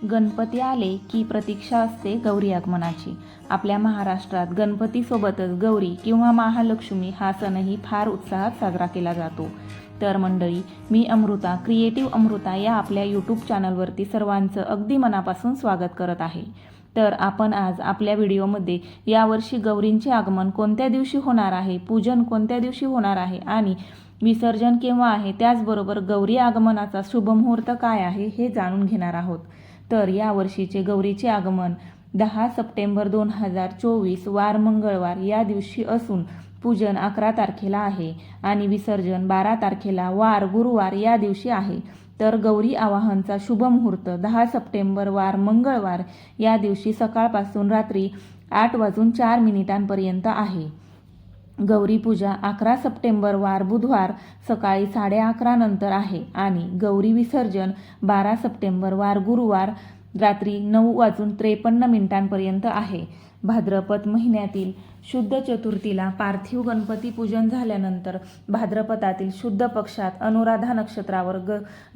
गणपती आले की प्रतीक्षा असते गौरी आगमनाची। आपल्या महाराष्ट्रात गणपतीसोबतच गौरी किंवा महालक्ष्मी हा सणही फार उत्साहात साजरा केला जातो। तर मंडळी, मी अमृता, क्रिएटिव्ह अमृता या आपल्या यूट्यूब चॅनलवरती सर्वांचं अगदी मनापासून स्वागत करत आहे। तर आपण आज आपल्या व्हिडिओमध्ये यावर्षी गौरींचे आगमन कोणत्या दिवशी होणार आहे, पूजन कोणत्या दिवशी होणार आहे आणि विसर्जन केव्हा आहे, त्याचबरोबर गौरी आगमनाचा शुभमुहूर्त काय आहे हे जाणून घेणार आहोत। तर या वर्षीचे गौरीचे आगमन 10 सप्टेंबर 2024 वार मंगळवार या दिवशी असून पूजन 11 तारखेला आहे आणि विसर्जन 12 तारखेला वार गुरुवार या दिवशी आहे। तर गौरी आवाहनचा शुभ मुहूर्त 10 सप्टेंबर वार मंगळवार या दिवशी सकाळपासून रात्री 8:04 आहे। गौरी पूजा 11 सप्टेंबर वार बुधवार सकाळी 11:30 नंतर आहे आणि गौरी विसर्जन 12 सप्टेंबर वार गुरुवार रात्री 9:53 आहे। भाद्रपद महिन्यातील शुद्ध चतुर्थीला पार्थिव गणपती पूजन झाल्यानंतर भाद्रपदातील शुद्ध पक्षात अनुराधा नक्षत्रावर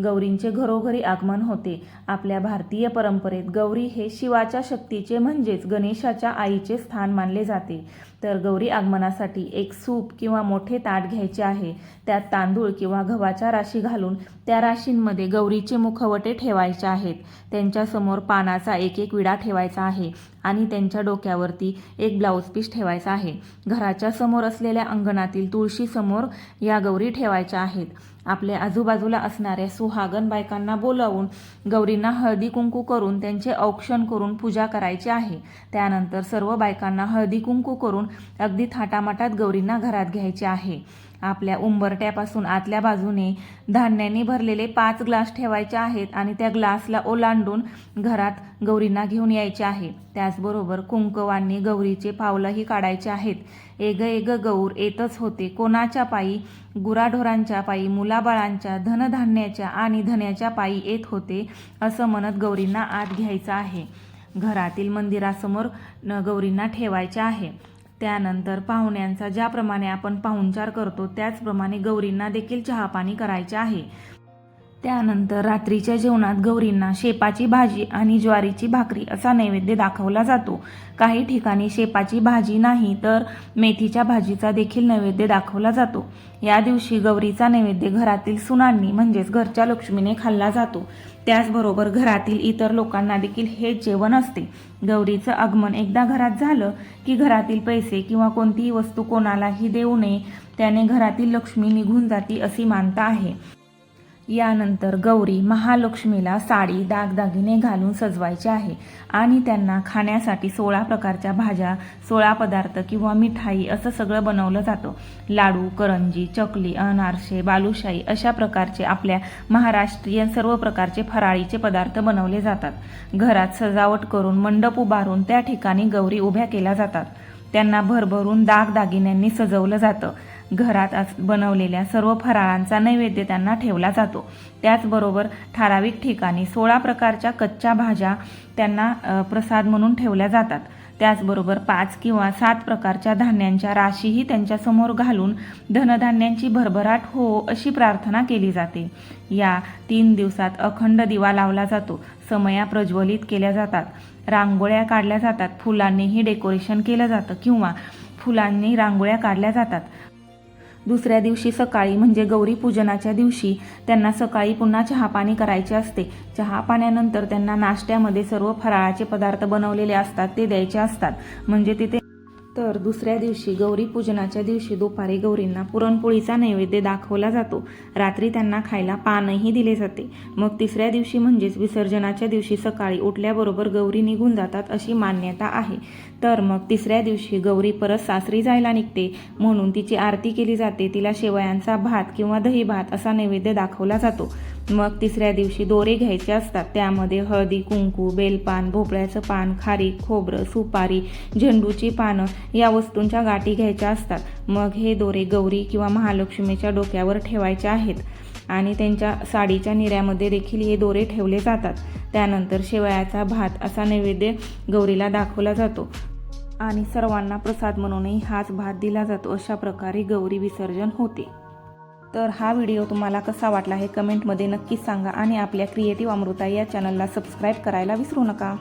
गौरींचे घरोघरी आगमन होते। आपल्या भारतीय परंपरेत गौरी हे शिवाच्या शक्तीचे म्हणजेच गणेशाच्या आईचे स्थान मानले जाते। तर गौरी आगमनासाठी एक सूप किंवा मोठे ताट घ्यायचे आहे। त्यात तांदूळ किंवा गव्हाच्या राशी घालून त्या राशींमध्ये गौरीचे मुखवटे ठेवायचे आहेत। त्यांच्यासमोर पानाचा एक विडा ठेवायचा आहे आणि त्यांच्या डोक्यावरती एक ब्लाऊज पीस ठेवायचा आहे। घराच्या समोर असलेल्या अंगणातील तुळशी समोर या गौरी ठेवायच्या आहेत। आपल्या आजूबाजूला असणाऱ्या सुहागण बायकांना बोलावून गौरींना हळदी कुंकू करून त्यांचे औक्षण करून पूजा करायची आहे। त्यानंतर सर्व बायकांना हळदी कुंकू करून अगदी थाटामाटात गौरींना घरात घ्यायचे आहे। आपल्या उंबरट्यापासून आतल्या बाजूने धान्याने भरलेले 5 ग्लास ठेवायचे आहेत आणि त्या ग्लासला ओलांडून घरात गौरींना घेऊन यायचे आहे। त्याचबरोबर कुंकवांनी गौरीचे पावलंही काढायचे आहेत। एग एग गौर येतच होते कोणाच्या पायी, गुराढोरांच्या पायी, मुलाबाळांच्या, धनधान्याच्या आणि धन्याच्या पायी येत होते असं म्हणत गौरींना आत घ्यायचं आहे। घरातील मंदिरासमोर गौरींना ठेवायचे आहे। त्यानंतर पाहुण्यांचा ज्याप्रमाणे आपण पाहुणचार करतो त्याचप्रमाणे गौरींना देखील चहापाणी करायचे आहे। त्यानंतर रात्रीच्या जेवणात गौरींना शेपाची भाजी आणि ज्वारीची भाकरी असा नैवेद्य दाखवला जातो। काही ठिकाणी शेपाची भाजी नाही तर मेथीच्या भाजीचा देखील नैवेद्य दाखवला जातो। या दिवशी गौरीचा नैवेद्य घरातील सुनांनी म्हणजेच घरच्या लक्ष्मीने खाल्ला जातो। त्याचबरोबर घरातील इतर लोकांना देखील हे जेवण असते। गौरीचं आगमन एकदा घरात झालं की घरातील पैसे किंवा कोणतीही वस्तू कोणालाही देऊ नये, त्याने घरातील लक्ष्मी निघून जाती अशी मानता आहे। यानंतर गौरी महालक्ष्मीला साडी दागदागिने घालून सजवायचे आहे आणि त्यांना खाण्यासाठी 16 प्रकारच्या भाज्या, 16 पदार्थ किंवा मिठाई असं सगळं बनवलं जातं। लाडू, करंजी, चकली, अनारसे, बालुशाही अशा प्रकारचे आपल्या महाराष्ट्रीयन सर्व प्रकारचे फराळीचे पदार्थ बनवले जातात। घरात सजावट करून मंडप उभारून त्या ठिकाणी गौरी उभ्या केल्या जातात। त्यांना भरभरून दागदागिन्यांनी सजवलं जातं। घरात बनवलेल्या सर्व फराळांचा नैवेद्य त्यांना ठेवला जातो। त्याचबरोबर ठराविक ठिकाणी 16 प्रकारच्या कच्च्या भाज्या त्यांना प्रसाद म्हणून ठेवल्या जातात। त्याचबरोबर 5 किंवा 7 प्रकारच्या धान्यांच्या राशीही त्यांच्यासमोर घालून धनधान्यांची भरभराट हो अशी प्रार्थना केली जाते। या 3 दिवसात अखंड दिवा लावला जातो, समया प्रज्वलित केल्या जातात, रांगोळ्या काढल्या जातात, फुलांनीही डेकोरेशन केलं जातं किंवा फुलांनी रांगोळ्या काढल्या जातात। दुसऱ्या दिवशी सकाळी म्हणजे गौरी पूजनाच्या दिवशी त्यांना सकाळी पुन्हा चहापाणी करायचे असते। चहापाण्यानंतर त्यांना नाश्त्यामध्ये सर्व फराळाचे पदार्थ बनवलेले असतात ते द्यायचे असतात म्हणजे तिथे। तर दुसऱ्या दिवशी गौरी पूजनाच्या दिवशी दुपारी गौरींना पुरणपोळीचा नैवेद्य दाखवला जातो। रात्री त्यांना खायला पानही दिले जाते। मग तिसऱ्या दिवशी म्हणजेच विसर्जनाच्या दिवशी सकाळी उठल्याबरोबर गौरी निघून जातात अशी मान्यता आहे। तर मग तिसऱ्या दिवशी गौरी परत सासरी जायला निघते म्हणून तिची आरती केली जाते। तिला शेवयांचा भात किंवा दही भात असा नैवेद्य दाखवला जातो। मग तिसऱ्या दिवशी दोरे घ्यायचे असतात। त्यामध्ये हळदी कुंकू, बेलपान, भोपळ्याचं पान, खारीक, खोबरं, सुपारी, झेंडूची पानं या वस्तूंच्या गाठी घ्यायच्या असतात। मग हे दोरे गौरी किंवा महालक्ष्मीच्या डोक्यावर ठेवायचे आहेत आणि त्यांच्या साडीच्या निऱ्यामध्ये देखील हे दोरे ठेवले जातात। त्यानंतर शेवयाचा भात असा नैवेद्य गौरीला दाखवला जातो आणि सर्वांना प्रसाद म्हणूनही हाच भात दिला जातो। अशा प्रकारे गौरी विसर्जन होते। तर हा व्हिडिओ तुम्हाला कसा वाटला हे कमेंटमध्ये नक्कीच सांगा आणि आपल्या क्रिएटिव्ह अमृता या चॅनलला सबस्क्राईब करायला विसरू नका.